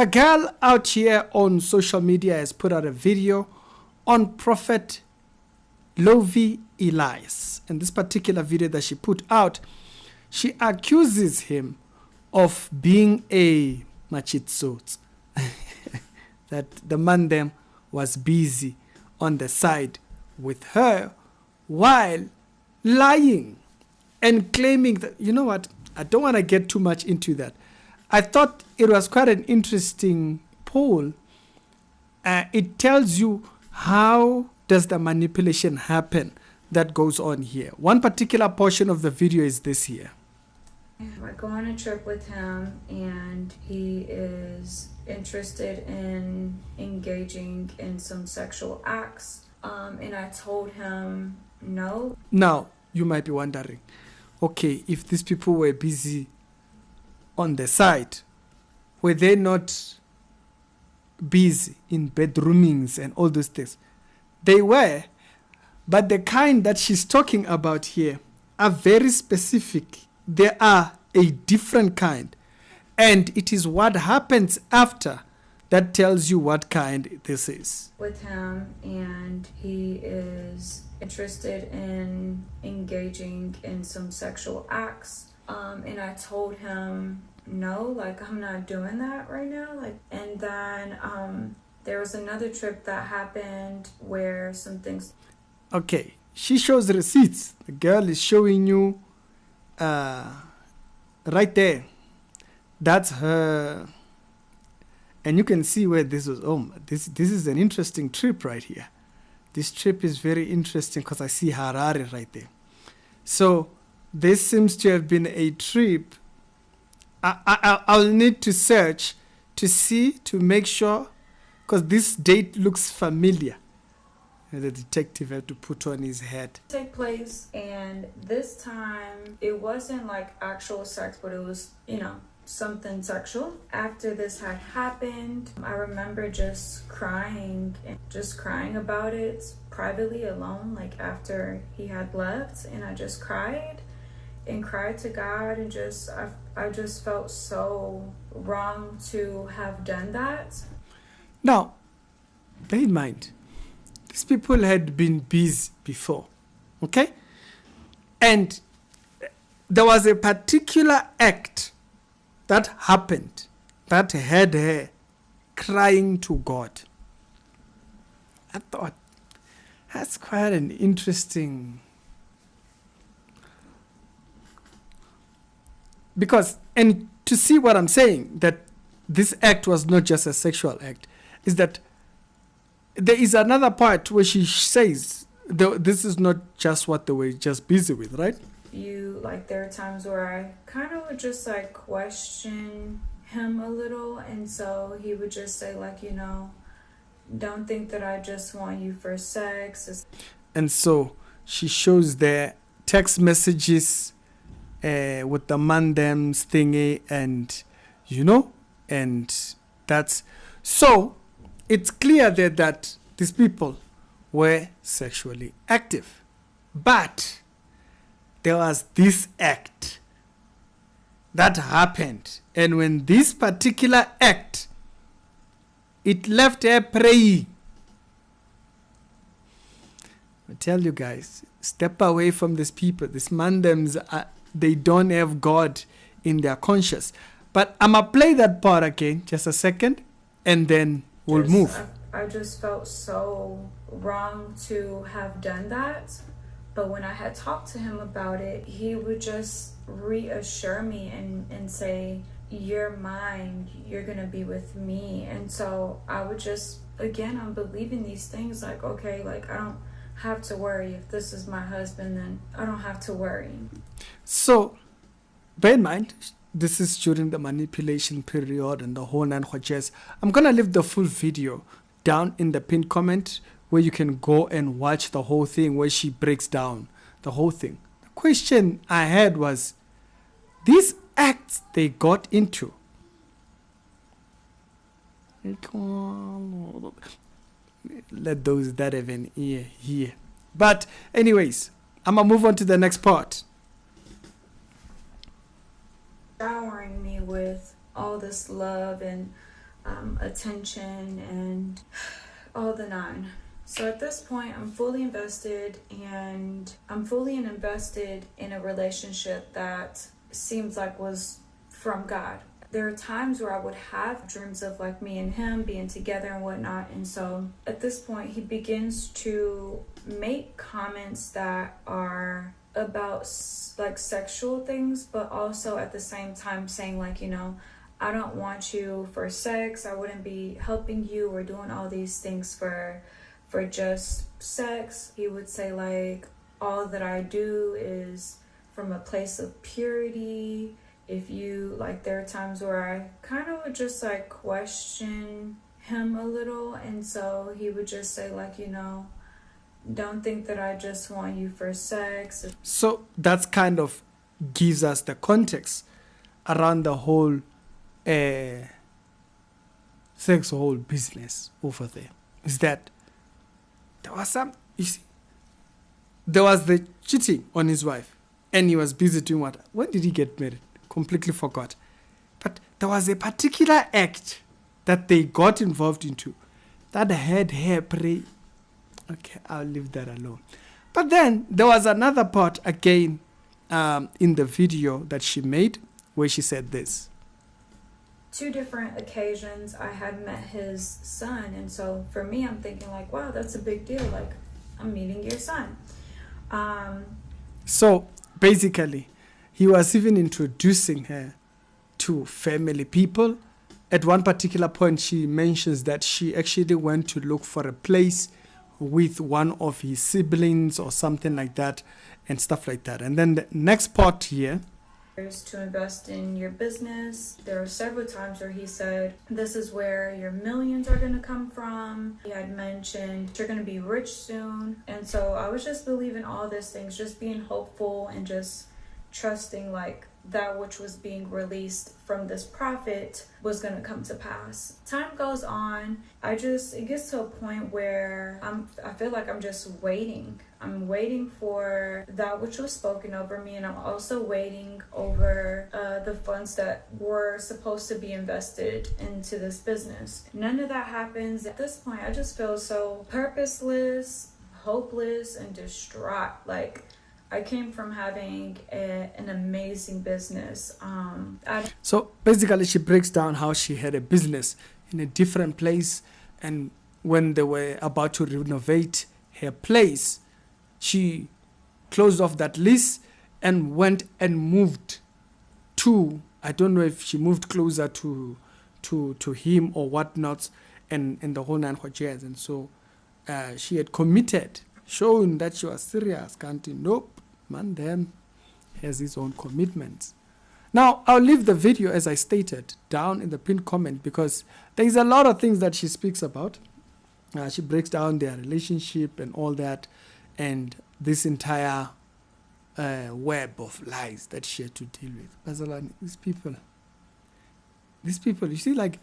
A girl out here on social media has put out a video on Prophet Lovy Elias. And this particular video that she put out, she accuses him of being a machitsot. That the man them was busy on the side with her while lying and claiming that, you know what, I don't want to get too much into that. I thought it was quite an interesting poll. It tells you how does the manipulation happen that goes on here. One particular portion of the video is this here. I go on a trip with him and he is interested in engaging in some sexual acts. And I told him no. Now, you might be wondering, okay, if these people were busy on the side, were they not busy in bedroomings and all those things? They were, but the kind that she's talking about here are very specific. They are a different kind, and it is what happens after that tells you what kind this is. With him, and he is interested in engaging in some sexual acts. And I told him no, like I'm not doing that right now. And then there was another trip that happened where some things. Okay, she shows receipts. The girl is showing you right there. That's her. And you can see where this was. Oh, this is an interesting trip right here. This trip is very interesting because I see Harare right there. So this seems to have been a trip. I'll need to search to see, to make sure, because this date looks familiar. The detective had to put on his head. Take place, and this time it wasn't like actual sex, but it was, something sexual. After this had happened, I remember just crying about it privately alone, like after he had left, and I just cried to God, and I just felt so wrong to have done that. Now, bear in mind, these people had been busy before, okay? And there was a particular act that happened that had her crying to God. I thought, that's quite an interesting... Because, and to see what I'm saying, that this act was not just a sexual act, is that there is another part where she says, this is not just what they were just busy with, right? There are times where I kind of would just question him a little, and so he would just say don't think that I just want you for sex. And so she shows their text messages with the mandems thingy, and and that's so it's clear there that these people were sexually active, but there was this act that happened, and when this particular act, it left her praying. I tell you guys, step away from these people. These mandems, they don't have God in their conscience. But I'm going to play that part again, just a second, and then we'll move. I just felt so wrong to have done that. But when I had talked to him about it, he would just reassure me and say, you're mine, you're going to be with me. And so I would just, again, I'm believing these things okay, I don't have to worry. If this is my husband, then I don't have to worry. So, bear in mind, this is during the manipulation period and the whole nine hodges. I'm going to leave the full video down in the pinned comment where you can go and watch the whole thing, where she breaks down the whole thing. The question I had was, these acts they got into, let those that have an ear hear. But anyways, I'm going to move on to the next part. Showering me with all this love and attention, and all the nine. So at this point, I'm fully invested in a relationship that seems like was from God. There are times where I would have dreams of like me and him being together and whatnot. And so at this point, he begins to make comments that are about like sexual things, but also at the same time saying like, you know, I don't want you for sex. I wouldn't be helping you or doing all these things for just sex. He would say like, all that I do is from a place of purity. If you like, there are times where I kind of would just like question him a little, and so he would just say like, you know, don't think that I just want you for sex. So that's kind of gives us the context around the whole sex whole business over there. Is that there was there was the cheating on his wife, and he was busy doing what? When did he get married? Completely forgot. But there was a particular act that they got involved into that had her pray. Okay, I'll leave that alone. But then there was another part again in the video that she made where she said this. 2 different occasions I had met his son, and so for me, I'm thinking like, wow, that's a big deal. Like, I'm meeting your son. So basically, he was even introducing her to family people. At one particular point, she mentions that she actually went to look for a place with one of his siblings or something like that and stuff like that. And then the next part here. To invest in your business. There are several times where he said, this is where your millions are going to come from. He had mentioned you're going to be rich soon. And so I was just believing all these things, just being hopeful and just trusting like that which was being released from this prophet was going to come to pass. Time goes on. It gets to a point where I feel like I'm just waiting. I'm waiting for that which was spoken over me, and I'm also waiting over the funds that were supposed to be invested into this business. None of that happens. At this point, I just feel so purposeless, hopeless, and distraught. Like, I came from having an amazing business. So basically, she breaks down how she had a business in a different place, and when they were about to renovate her place, she closed off that lease and went and moved to, I don't know if she moved closer to him or whatnot, and the whole 9 years. And so she had committed, showing that she was serious. Nope, man, then has his own commitments. Now, I'll leave the video, as I stated, down in the pinned comment, because there's a lot of things that she speaks about. She breaks down their relationship and all that, and this entire web of lies that she had to deal with. Bazalwane, these people, you see, like,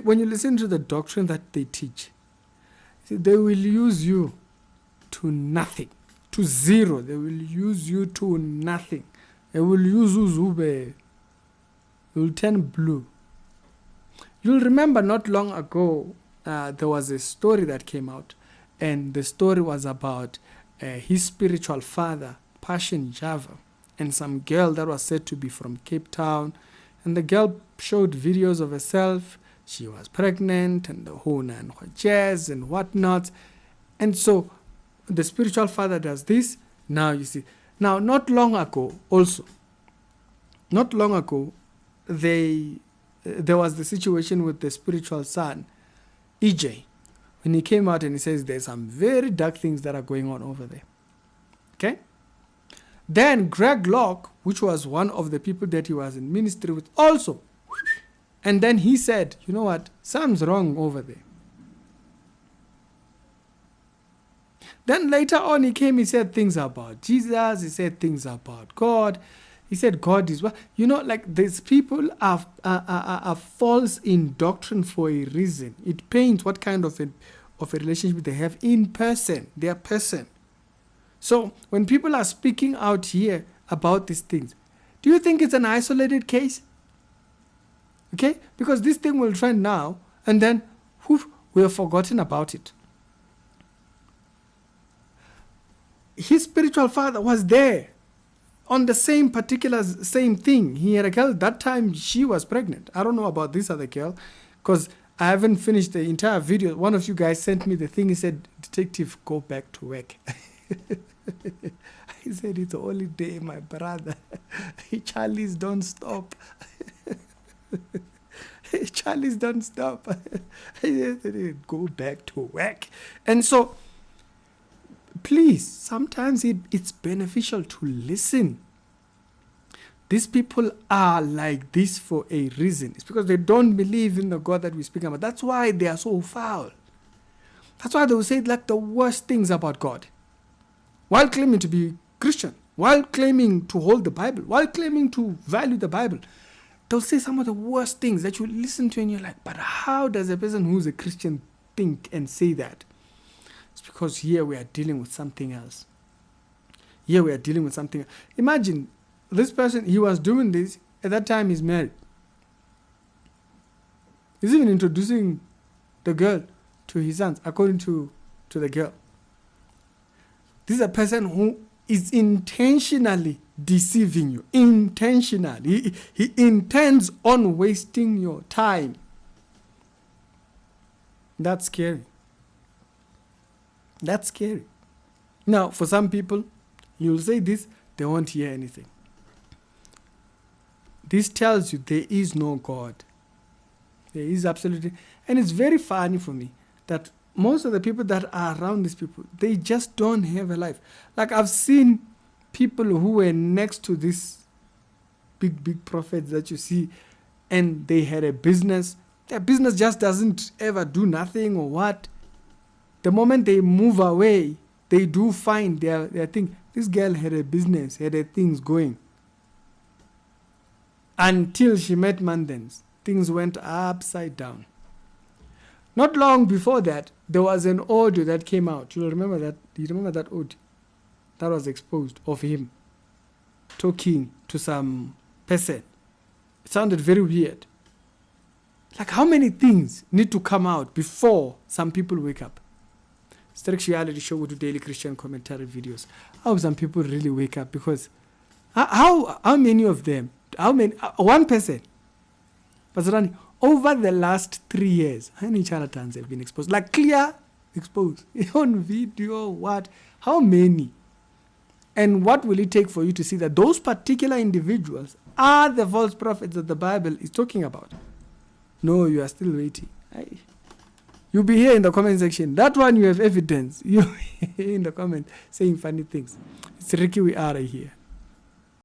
when you listen to the doctrine that they teach, see, they will use you to nothing, to zero. They will use you to nothing. They will use Uzube. You will turn blue. You'll remember not long ago, there was a story that came out, and the story was about his spiritual father, Passion Java, and some girl that was said to be from Cape Town. And the girl showed videos of herself. She was pregnant and the whole 9 jazz and whatnot. And so the spiritual father does this. Now you see. Now, not long ago, there was the situation with the spiritual son, EJ, when he came out and he says there's some very dark things that are going on over there. Okay? Then Greg Locke, which was one of the people that he was in ministry with, also. And then he said, you know what? Something's wrong over there. Then later on he came, he said things about Jesus, he said things about God. He said God is what? You know, like, these people are false in doctrine for a reason. It paints what kind of a relationship they have in person, their person. So when people are speaking out here about these things, do you think it's an isolated case? Okay? Because this thing will trend now, And then we have forgotten about it. His spiritual father was there on the same thing. He had a girl. That time she was pregnant. I don't know about this other girl because I haven't finished the entire video. One of you guys sent me the thing. He said, "Detective, go back to work." I said, "It's a holiday, my brother. Charlie's don't stop." Charlie's don't stop. I said, "Go back to work." And so, please, sometimes it's beneficial to listen. These people are like this for a reason. It's because they don't believe in the God that we speak about. That's why they are so foul. That's why they will say like the worst things about God. While claiming to be Christian, while claiming to hold the Bible, while claiming to value the Bible, they'll say some of the worst things that you listen to and you're like, but how does a person who's a Christian think and say that? It's because here we are dealing with something else. Here we are dealing with something else. Imagine this person, he was doing this, at that time he's married. He's even introducing the girl to his sons, according to the girl. This is a person who is intentionally deceiving you. Intentionally. He intends on wasting your time. That's scary. That's scary. Now, for some people, you'll say this, they won't hear anything. This tells you there is no God. There is absolutely, and it's very funny for me that most of the people that are around these people, they just don't have a life. Like I've seen people who were next to these big prophets that you see, and they had a business. Their business just doesn't ever do nothing or what. The moment they move away, they do find their thing. This girl had a business, had her things going. Until she met Mandens, things went upside down. Not long before that, there was an audio that came out. You'll remember that. Do you remember that audio that was exposed of him talking to some person? It sounded very weird. Like how many things need to come out before some people wake up? Strict reality show, we do daily Christian commentary videos. How some people really wake up? Because how many of them? How many? One person. Pastor, over the last 3 years, how many charlatans have been exposed? Like clear exposed on video. What? How many? And what will it take for you to see that those particular individuals are the false prophets that the Bible is talking about? No, you are still waiting. You'll be here in the comment section. That one you have evidence. You in the comment saying funny things. It's Ricky, we are here.